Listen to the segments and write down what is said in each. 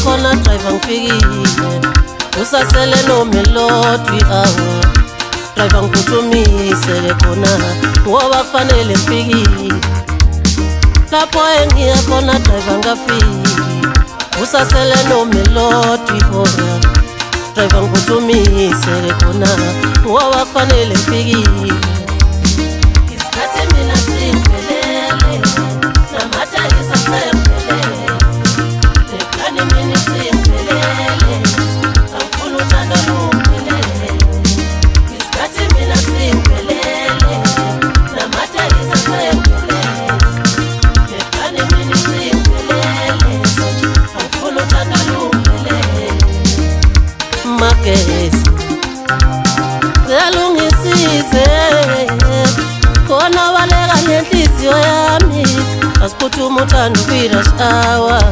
Khona driver ngifikile usasele nomelodwi awa driver ngiphuthumile khona ngoba kufanele ngifikile lapho engiya khona driver ngafiki usasele nomelodwi khona driver ngiphuthumile khona ngoba kufanele ngifikile isikhathi mina singiphelele namatha ngisasele khona baleka nenhliziyo yami asiphuthuma uthando kwi-rush hour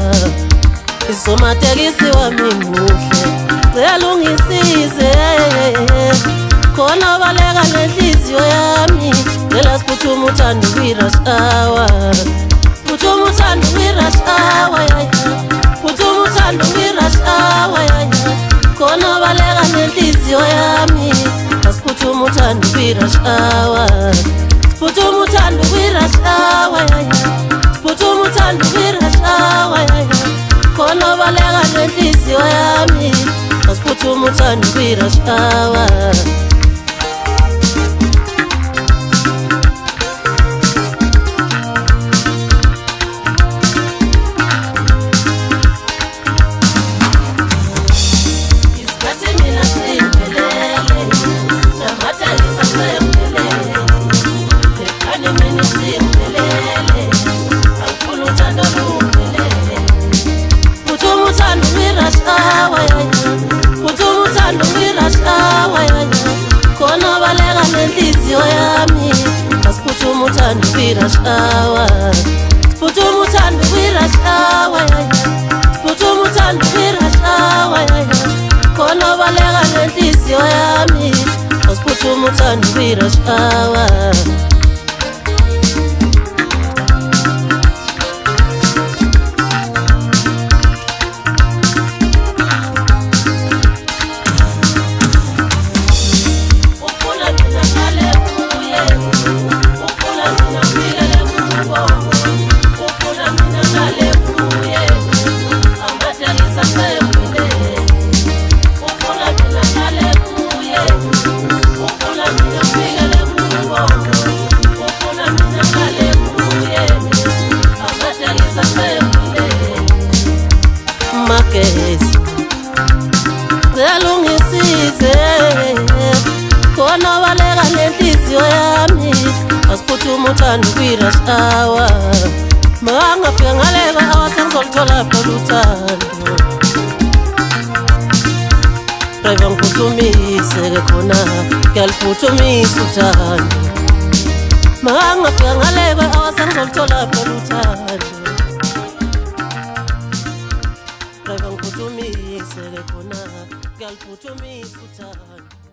isomatekisi wami muhle cela ungisize khona baleka nenhliziyo yami cela siphuthuma uthando kwi-rush hour phuthuma uthando kwi-rush hour phuthuma uthando kwi-rush hour khona baleka nenhliziyo yami asiphuthuma uthando kwi-rush hour phuthuma uthando kwi-rush hour phuthuma uthando kwi-rush hour khona baleka nenhliziyo yami asiphuthuma uthando kwi-rush hour khona baleka nenhliziyo yami asiphuthuma uthando kwi-rush hour phuthuma uthando kwi-rush hour phuthuma uthando kwi-rush hour khona baleka nenhliziyo yami asiphuthuma uthando kwi-rush hour cela ungisize khona baleka nenhliziyo yami asiphuthuma uthando kwi-rush hour mangafika ngaleka hour sengizolithola phela uthando driver ngiphuthumise khona ngiyaliphuthumisa uthando mangafika ngaleka hour sengizolithola phela uthando driver ngiphuthumise khona ngiyaliphuthumisa uthando